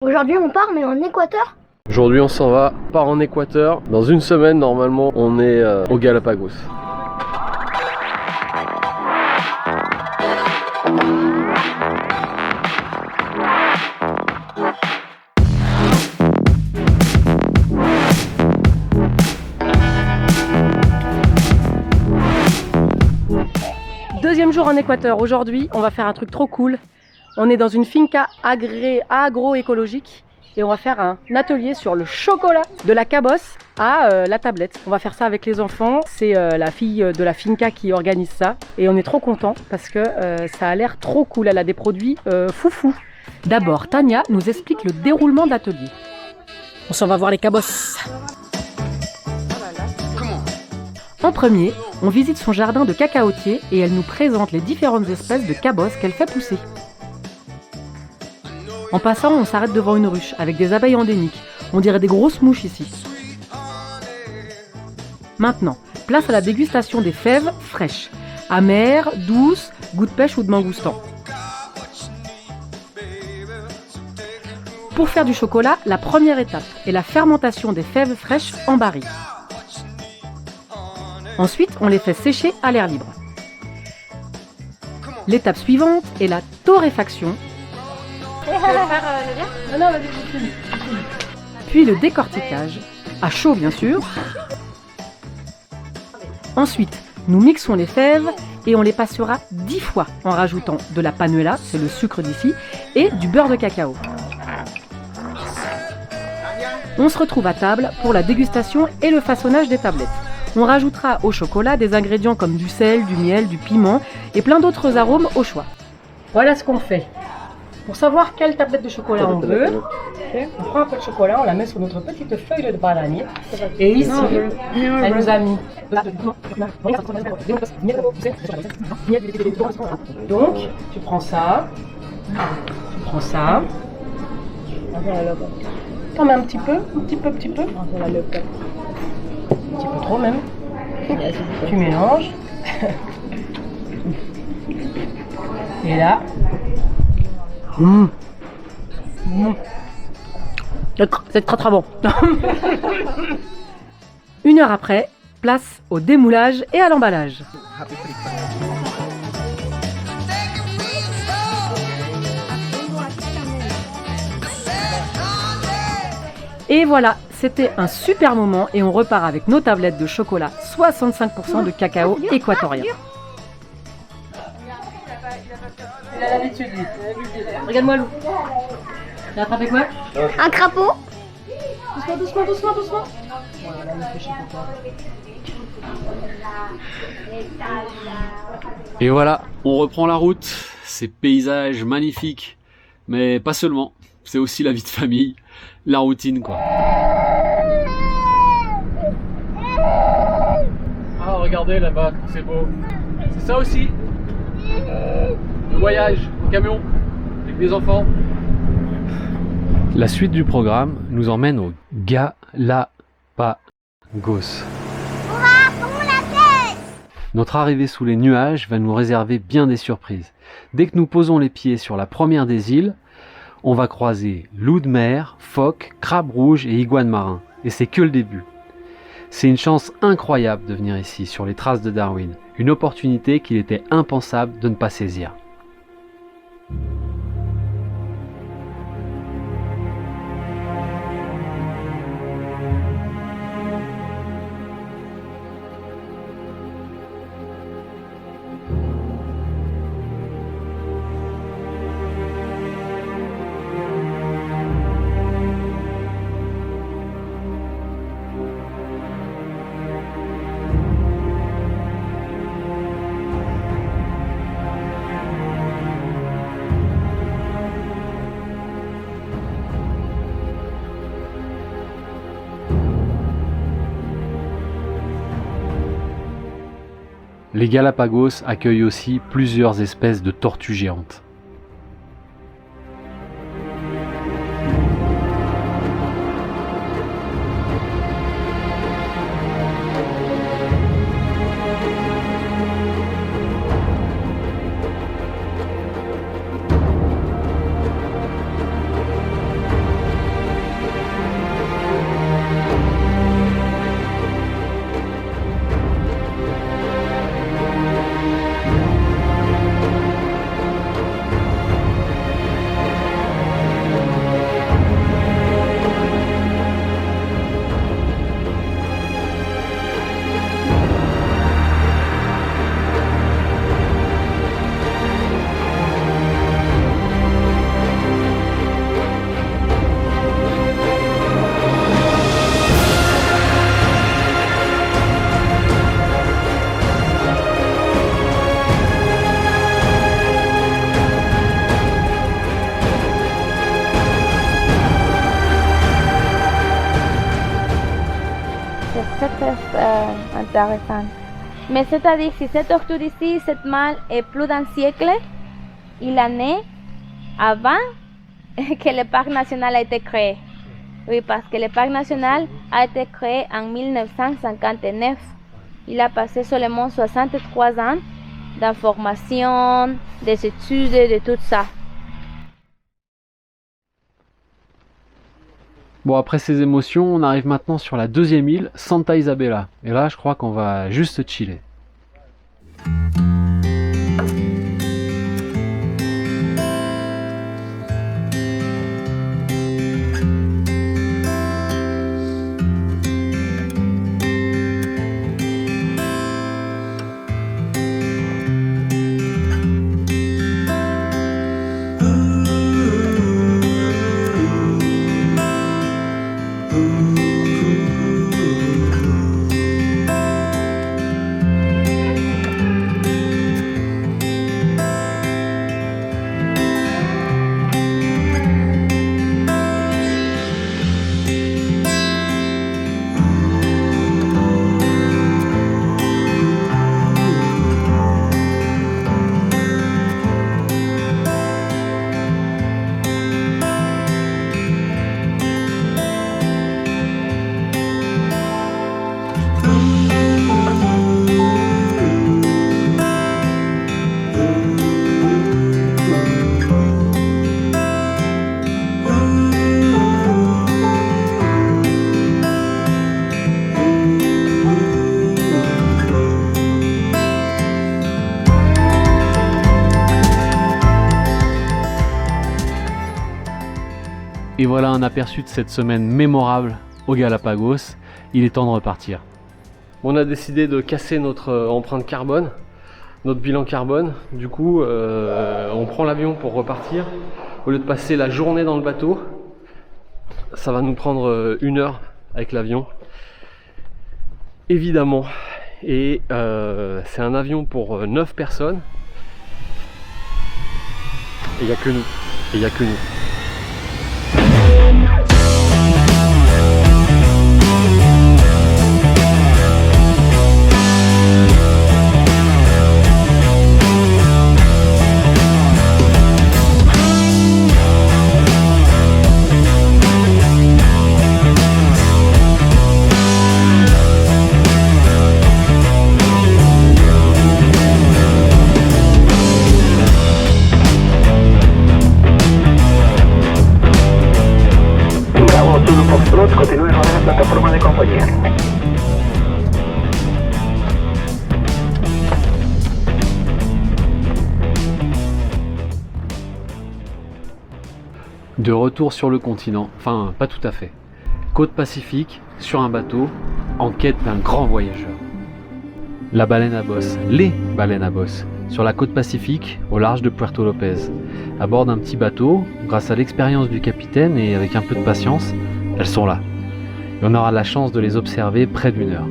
Aujourd'hui on part mais en Équateur. Aujourd'hui on s'en va, on part en Équateur. Dans une semaine normalement on est au Galapagos. Deuxième jour en Équateur. Aujourd'hui, on va faire un truc trop cool. On est dans une finca agroécologique et on va faire un atelier sur le chocolat de la cabosse à la tablette. On va faire ça avec les enfants. C'est la fille de la finca qui organise ça et on est trop content parce que ça a l'air trop cool. Elle a des produits foufou. D'abord, Tania nous explique le déroulement de l'atelier. On s'en va voir les cabosses. En premier, on visite son jardin de cacaotiers et elle nous présente les différentes espèces de cabosses qu'elle fait pousser. En passant, on s'arrête devant une ruche avec des abeilles endémiques. On dirait des grosses mouches ici. Maintenant, place à la dégustation des fèves fraîches. Amères, douces, goût de pêche ou de mangoustan. Pour faire du chocolat, la première étape est la fermentation des fèves fraîches en barrique. Ensuite, on les fait sécher à l'air libre. L'étape suivante est la torréfaction. Puis le décortiquage, à chaud bien sûr. Ensuite, nous mixons les fèves et on les passera 10 fois en rajoutant de la panela, c'est le sucre d'ici, et du beurre de cacao. On se retrouve à table pour la dégustation et le façonnage des tablettes. On rajoutera au chocolat des ingrédients comme du sel, du miel, du piment et plein d'autres arômes au choix. Voilà ce qu'on fait. Pour savoir quelle tablette de chocolat on veut, on prend un peu de chocolat, on la met sur notre petite feuille de bananier. Et ici, elle nous a mis. Donc, tu prends ça, T'en mets un petit peu. Un petit peu trop même. Tu mélanges. Et là. C'est très très bon. Une heure après, place au démoulage et à l'emballage. Et voilà, c'était un super moment et on repart avec nos tablettes de chocolat 65% de cacao équatorien. Il a l'habitude, lui. Regarde-moi, Lou. T'as attrapé quoi? Un crapaud. Doucement. Et voilà, on reprend la route. Ces paysages magnifiques. Mais pas seulement. C'est aussi la vie de famille. La routine, quoi. Ah regardez là-bas, c'est beau. C'est ça aussi. Le voyage en camion avec des enfants. La suite du programme nous emmène au Galapagos. Notre arrivée sous les nuages va nous réserver bien des surprises. Dès que nous posons les pieds sur la première des îles, on va croiser loups de mer, phoques, crabes rouges et iguanes marins. Et c'est que le début. C'est une chance incroyable de venir ici, sur les traces de Darwin. Une opportunité qu'il était impensable de ne pas saisir. Les Galapagos accueillent aussi plusieurs espèces de tortues géantes. très intéressant. Mais c'est-à-dire si cette tortue ici, cette mâle est plus d'un siècle, il est né avant que le parc national a été créé. Oui, parce que le parc national a été créé en 1959. Il a passé seulement 63 ans d'information, des études, de tout ça. Bon, après ces émotions, on arrive maintenant sur la deuxième île, Santa Isabella. Et là, je crois qu'on va juste chiller. Et voilà un aperçu de cette semaine mémorable aux Galapagos. Il est temps de repartir. On a décidé de casser notre empreinte carbone, notre bilan carbone. Du coup, on prend l'avion pour repartir. Au lieu de passer la journée dans le bateau, ça va nous prendre 1 heure avec l'avion. Évidemment. Et c'est un avion pour 9 personnes. Et il n'y a que nous. Et il n'y a que nous. Continúe con la plataforma de compañía. De retour sur le continent, enfin pas tout à fait. Côte Pacifique, sur un bateau, en quête d'un grand voyageur. La baleine à bosse, les baleines à bosse, sur la côte Pacifique, au large de Puerto Lopez. À bord d'un petit bateau, grâce à l'expérience du capitaine et avec un peu de patience, elles sont là. Et on aura la chance de les observer près d'1 heure.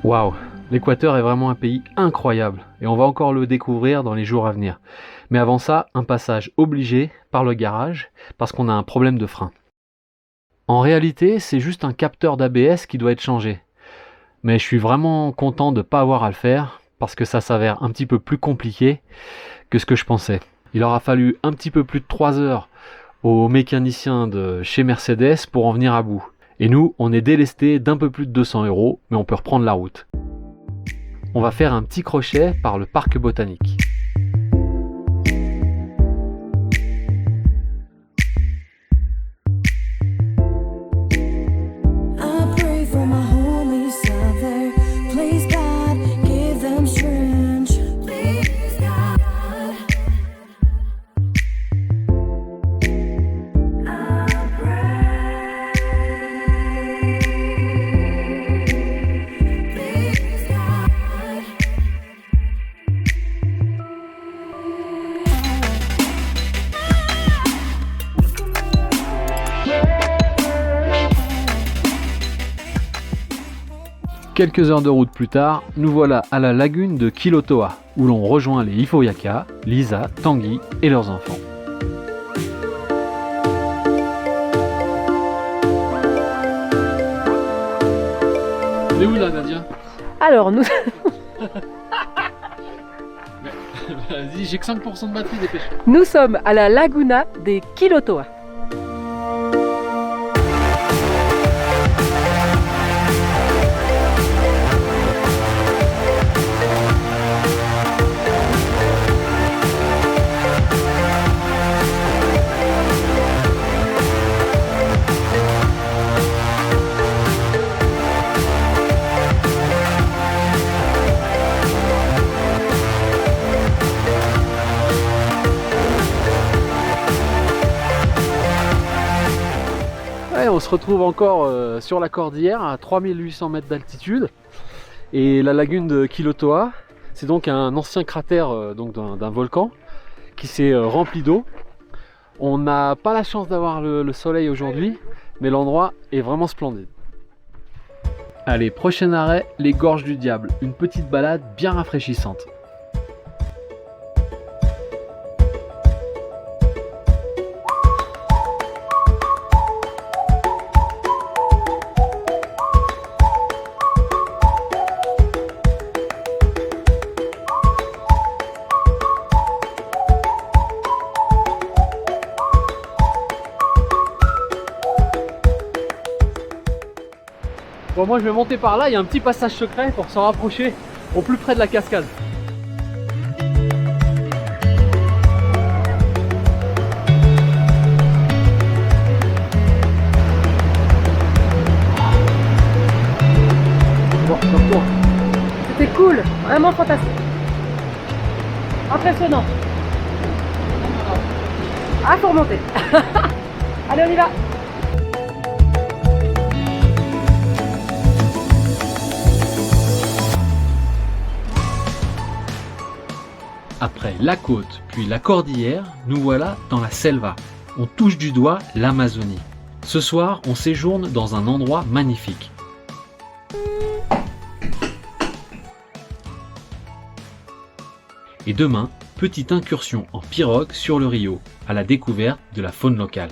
Waouh, l'Équateur est vraiment un pays incroyable et on va encore le découvrir dans les jours à venir. Mais avant ça, un passage obligé par le garage parce qu'on a un problème de frein. En réalité, c'est juste un capteur d'ABS qui doit être changé. Mais je suis vraiment content de ne pas avoir à le faire parce que ça s'avère un petit peu plus compliqué que ce que je pensais. Il aura fallu un petit peu plus de 3 heures aux mécaniciens de chez Mercedes pour en venir à bout. Et nous, on est délestés d'un peu plus de 200 €, mais on peut reprendre la route. On va faire un petit crochet par le parc botanique. Quelques heures de route plus tard, nous voilà à la lagune de Quilotoa, où l'on rejoint les Ifoyaka, Lisa, Tanguy et leurs enfants. Elle est où là, Nadia? Alors, nous... Vas-y, j'ai que 5% de batterie, dépêche. Nous sommes à la Laguna des Quilotoa. On se retrouve encore sur la cordillère à 3800 mètres d'altitude et la lagune de Quilotoa, c'est donc un ancien cratère donc d'un volcan qui s'est rempli d'eau. On n'a pas la chance d'avoir le soleil aujourd'hui, mais l'endroit est vraiment splendide. Allez, prochain arrêt, les Gorges du Diable, une petite balade bien rafraîchissante. Bon, moi je vais monter par là, il y a un petit passage secret pour s'en rapprocher au plus près de la cascade. Bon, donc, C'était cool, vraiment fantastique. Impressionnant. Ah, faut remonter. Allez, on y va. Après la côte, puis la cordillère, nous voilà dans la selva. On touche du doigt l'Amazonie. Ce soir, on séjourne dans un endroit magnifique. Et demain, petite incursion en pirogue sur le Rio, à la découverte de la faune locale.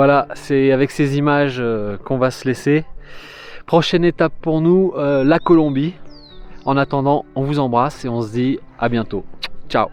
Voilà, c'est avec ces images qu'on va se laisser. Prochaine étape pour nous, la Colombie. En attendant, on vous embrasse et on se dit à bientôt. Ciao.